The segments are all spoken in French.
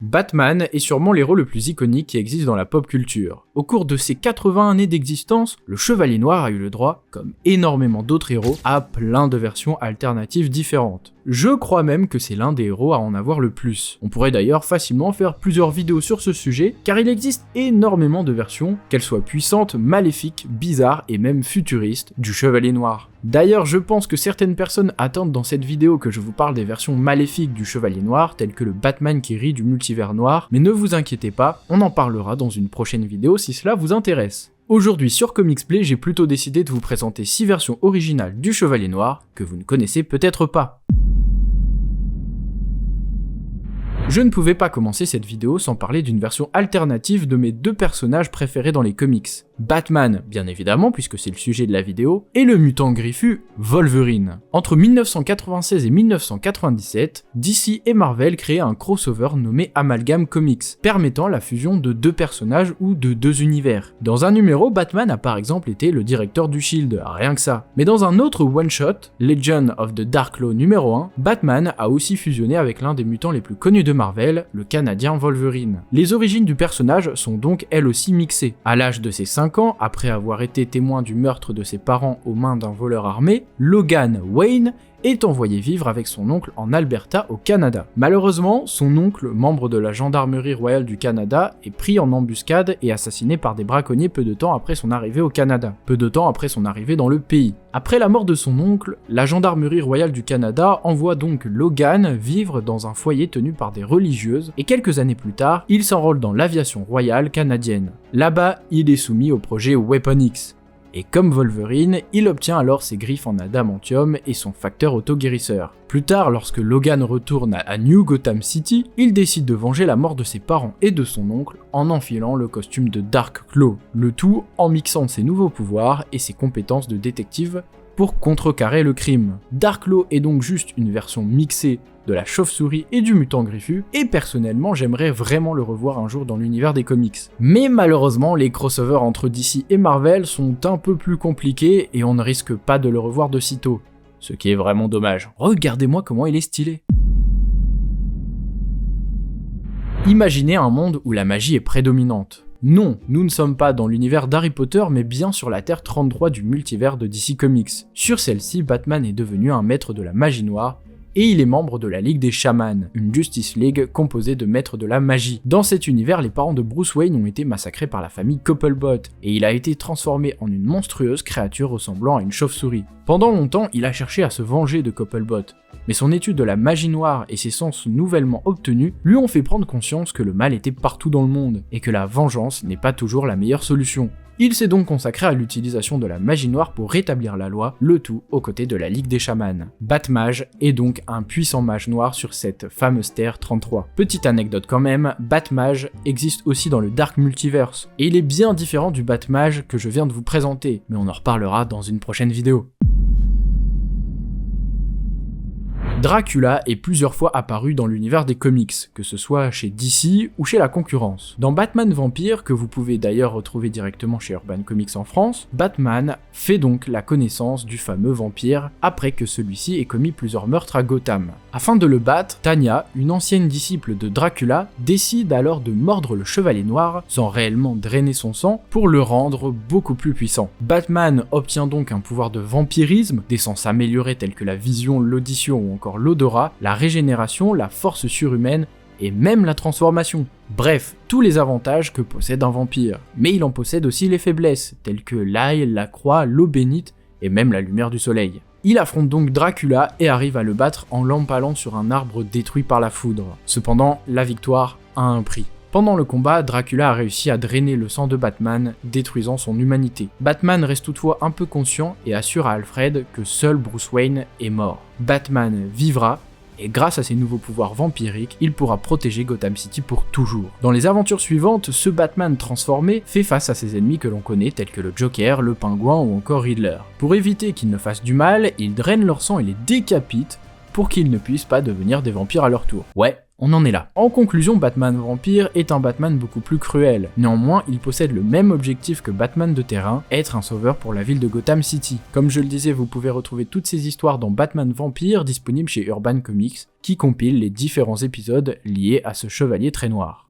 Batman est sûrement l'héros le plus iconique qui existe dans la pop culture. Au cours de ses 80 années d'existence, le Chevalier Noir a eu le droit, comme énormément d'autres héros, à plein de versions alternatives différentes. Je crois même que c'est l'un des héros à en avoir le plus. On pourrait d'ailleurs facilement faire plusieurs vidéos sur ce sujet, car il existe énormément de versions, qu'elles soient puissantes, maléfiques, bizarres et même futuristes, du Chevalier Noir. D'ailleurs, je pense que certaines personnes attendent dans cette vidéo que je vous parle des versions maléfiques du Chevalier Noir, telles que le Batman qui rit du multivers noir, mais ne vous inquiétez pas, on en parlera dans une prochaine vidéo si cela vous intéresse. Aujourd'hui sur Comicsplay, j'ai plutôt décidé de vous présenter 6 versions originales du Chevalier Noir que vous ne connaissez peut-être pas. Je ne pouvais pas commencer cette vidéo sans parler d'une version alternative de mes 2 personnages préférés dans les comics. Batman, bien évidemment, puisque c'est le sujet de la vidéo, et le mutant griffu, Wolverine. Entre 1996 et 1997, DC et Marvel créaient un crossover nommé Amalgam Comics, permettant la fusion de 2 personnages ou de 2 univers. Dans un numéro, Batman a par exemple été le directeur du Shield, rien que ça. Mais dans un autre one-shot, Legend of the Dark Law numéro 1, Batman a aussi fusionné avec l'un des mutants les plus connus de Marvel, le Canadien Wolverine. Les origines du personnage sont donc elles aussi mixées. À l'âge de ses 5 ans, après avoir été témoin du meurtre de ses parents aux mains d'un voleur armé, Logan Wayne est envoyé vivre avec son oncle en Alberta au Canada. Malheureusement, son oncle, membre de la Gendarmerie royale du Canada, est pris en embuscade et assassiné par des braconniers peu de temps après son arrivée au Canada, peu de temps après son arrivée dans le pays. Après la mort de son oncle, la Gendarmerie royale du Canada envoie donc Logan vivre dans un foyer tenu par des religieuses, et quelques années plus tard, il s'enrôle dans l'aviation royale canadienne. Là-bas, il est soumis au projet Weapon X. Et comme Wolverine, il obtient alors ses griffes en adamantium et son facteur auto-guérisseur. Plus tard, lorsque Logan retourne à New Gotham City, il décide de venger la mort de ses parents et de son oncle en enfilant le costume de Dark Claw, le tout en mixant ses nouveaux pouvoirs et ses compétences de détective pour contrecarrer le crime. Dark Claw est donc juste une version mixée de la chauve-souris et du mutant griffu, et personnellement j'aimerais vraiment le revoir un jour dans l'univers des comics. Mais malheureusement, les crossovers entre DC et Marvel sont un peu plus compliqués et on ne risque pas de le revoir de sitôt. Ce qui est vraiment dommage. Regardez-moi comment il est stylé. Imaginez un monde où la magie est prédominante. Non, nous ne sommes pas dans l'univers d'Harry Potter, mais bien sur la Terre 33 du multivers de DC Comics. Sur celle-ci, Batman est devenu un maître de la magie noire, et il est membre de la Ligue des Chamans, une Justice League composée de maîtres de la magie. Dans cet univers, les parents de Bruce Wayne ont été massacrés par la famille Copplebot, et il a été transformé en une monstrueuse créature ressemblant à une chauve-souris. Pendant longtemps, il a cherché à se venger de Copplebot, mais son étude de la magie noire et ses sens nouvellement obtenus lui ont fait prendre conscience que le mal était partout dans le monde, et que la vengeance n'est pas toujours la meilleure solution. Il s'est donc consacré à l'utilisation de la magie noire pour rétablir la loi, le tout aux côtés de la Ligue des Chamans. Batmage est donc un puissant mage noir sur cette fameuse Terre 33. Petite anecdote quand même, Batmage existe aussi dans le Dark Multiverse, et il est bien différent du Batmage que je viens de vous présenter, mais on en reparlera dans une prochaine vidéo. Dracula est plusieurs fois apparu dans l'univers des comics, que ce soit chez DC ou chez la concurrence. Dans Batman Vampire, que vous pouvez d'ailleurs retrouver directement chez Urban Comics en France, Batman fait donc la connaissance du fameux vampire après que celui-ci ait commis plusieurs meurtres à Gotham. Afin de le battre, Tanya, une ancienne disciple de Dracula, décide alors de mordre le Chevalier Noir sans réellement drainer son sang pour le rendre beaucoup plus puissant. Batman obtient donc un pouvoir de vampirisme, des sens améliorés tels que la vision, l'audition ou encore l'odorat, la régénération, la force surhumaine et même la transformation. Bref, tous les avantages que possède un vampire. Mais il en possède aussi les faiblesses, telles que l'ail, la croix, l'eau bénite et même la lumière du soleil. Il affronte donc Dracula et arrive à le battre en l'empalant sur un arbre détruit par la foudre. Cependant, la victoire a un prix. Pendant le combat, Dracula a réussi à drainer le sang de Batman, détruisant son humanité. Batman reste toutefois un peu conscient et assure à Alfred que seul Bruce Wayne est mort. Batman vivra, et grâce à ses nouveaux pouvoirs vampiriques, il pourra protéger Gotham City pour toujours. Dans les aventures suivantes, ce Batman transformé fait face à ses ennemis que l'on connaît tels que le Joker, le Pingouin ou encore Riddler. Pour éviter qu'ils ne fassent du mal, il draine leur sang et les décapite pour qu'ils ne puissent pas devenir des vampires à leur tour. Ouais, On en est là. En conclusion, Batman Vampire est un Batman beaucoup plus cruel. Néanmoins, il possède le même objectif que Batman de terrain, être un sauveur pour la ville de Gotham City. Comme je le disais, vous pouvez retrouver toutes ces histoires dans Batman Vampire, disponible chez Urban Comics, qui compile les différents épisodes liés à ce chevalier très noir.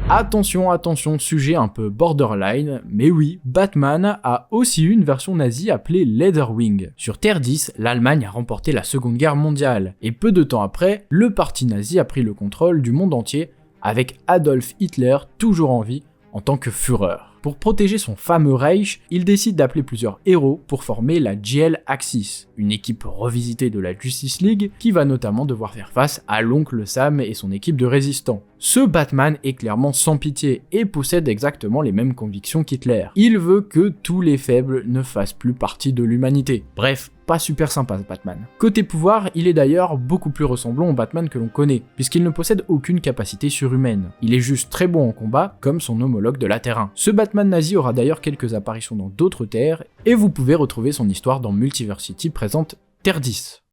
Attention, attention, sujet un peu borderline, mais oui, Batman a aussi eu une version nazie appelée Leatherwing. Sur Terre 10, l'Allemagne a remporté la Seconde Guerre mondiale, et peu de temps après, le parti nazi a pris le contrôle du monde entier, avec Adolf Hitler toujours en vie en tant que Führer. Pour protéger son fameux Reich, il décide d'appeler plusieurs héros pour former la GL Axis, une équipe revisitée de la Justice League qui va notamment devoir faire face à l'oncle Sam et son équipe de résistants. Ce Batman est clairement sans pitié et possède exactement les mêmes convictions qu'Hitler. Il veut que tous les faibles ne fassent plus partie de l'humanité. Bref, pas super sympa ce Batman. Côté pouvoir, il est d'ailleurs beaucoup plus ressemblant au Batman que l'on connaît, puisqu'il ne possède aucune capacité surhumaine. Il est juste très bon en combat, comme son homologue de la Terre 1. Ce Batman nazi aura d'ailleurs quelques apparitions dans d'autres terres, et vous pouvez retrouver son histoire dans Multiversity présente Terre 10.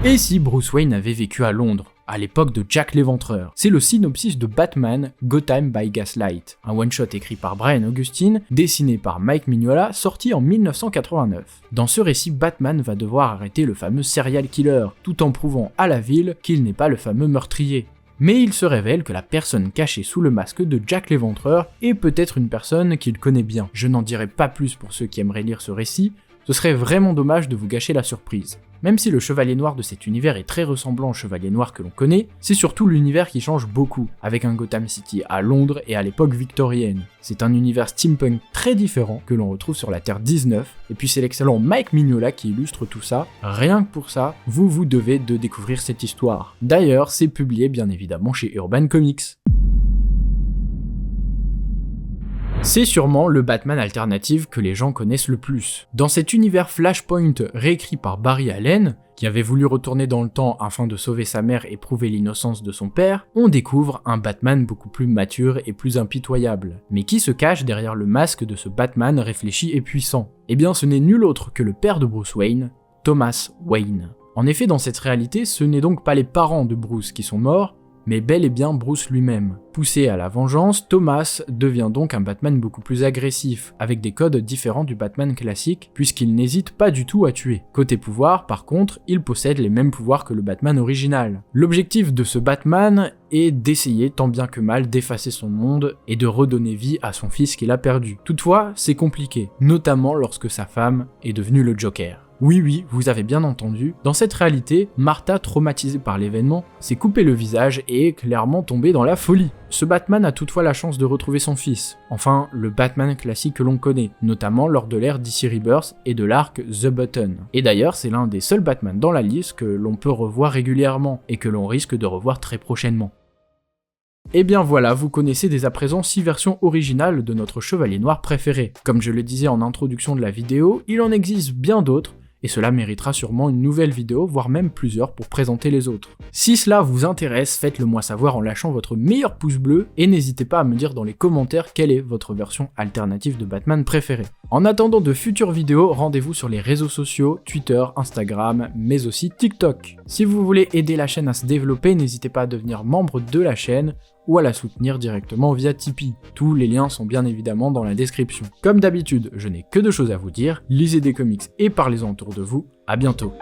Et si Bruce Wayne avait vécu à Londres, à l'époque de Jack l'Éventreur? C'est le synopsis de Batman Gotham by Gaslight, un one-shot écrit par Brian Augustine, dessiné par Mike Mignola, sorti en 1989. Dans ce récit, Batman va devoir arrêter le fameux serial killer, tout en prouvant à la ville qu'il n'est pas le fameux meurtrier. Mais il se révèle que la personne cachée sous le masque de Jack l'Éventreur est peut-être une personne qu'il connaît bien. Je n'en dirai pas plus pour ceux qui aimeraient lire ce récit, ce serait vraiment dommage de vous gâcher la surprise. Même si le Chevalier Noir de cet univers est très ressemblant au Chevalier Noir que l'on connaît, c'est surtout l'univers qui change beaucoup, avec un Gotham City à Londres et à l'époque victorienne. C'est un univers steampunk très différent que l'on retrouve sur la Terre 19, et puis c'est l'excellent Mike Mignola qui illustre tout ça. Rien que pour ça, vous devez de découvrir cette histoire. D'ailleurs, c'est publié bien évidemment chez Urban Comics. C'est sûrement le Batman alternatif que les gens connaissent le plus. Dans cet univers Flashpoint réécrit par Barry Allen, qui avait voulu retourner dans le temps afin de sauver sa mère et prouver l'innocence de son père, on découvre un Batman beaucoup plus mature et plus impitoyable. Mais qui se cache derrière le masque de ce Batman réfléchi et puissant? Eh bien ce n'est nul autre que le père de Bruce Wayne, Thomas Wayne. En effet, dans cette réalité, ce n'est donc pas les parents de Bruce qui sont morts, mais bel et bien Bruce lui-même. Poussé à la vengeance, Thomas devient donc un Batman beaucoup plus agressif, avec des codes différents du Batman classique, puisqu'il n'hésite pas du tout à tuer. Côté pouvoir, par contre, il possède les mêmes pouvoirs que le Batman original. L'objectif de ce Batman est d'essayer tant bien que mal d'effacer son monde et de redonner vie à son fils qu'il a perdu. Toutefois, c'est compliqué, notamment lorsque sa femme est devenue le Joker. Oui, vous avez bien entendu, dans cette réalité, Martha, traumatisée par l'événement, s'est coupé le visage et est clairement tombée dans la folie. Ce Batman a toutefois la chance de retrouver son fils, enfin le Batman classique que l'on connaît, notamment lors de l'ère DC Rebirth et de l'arc The Button. Et d'ailleurs, c'est l'un des seuls Batman dans la liste que l'on peut revoir régulièrement, et que l'on risque de revoir très prochainement. Et bien voilà, vous connaissez dès à présent 6 versions originales de notre Chevalier Noir préféré. Comme je le disais en introduction de la vidéo, il en existe bien d'autres, et cela méritera sûrement une nouvelle vidéo, voire même plusieurs pour présenter les autres. Si cela vous intéresse, faites-le moi savoir en lâchant votre meilleur pouce bleu, et n'hésitez pas à me dire dans les commentaires quelle est votre version alternative de Batman préférée. En attendant de futures vidéos, rendez-vous sur les réseaux sociaux, Twitter, Instagram, mais aussi TikTok. Si vous voulez aider la chaîne à se développer, n'hésitez pas à devenir membre de la chaîne, ou à la soutenir directement via Tipeee. Tous les liens sont bien évidemment dans la description. Comme d'habitude, je n'ai que 2 choses à vous dire, lisez des comics et parlez-en autour de vous, à bientôt.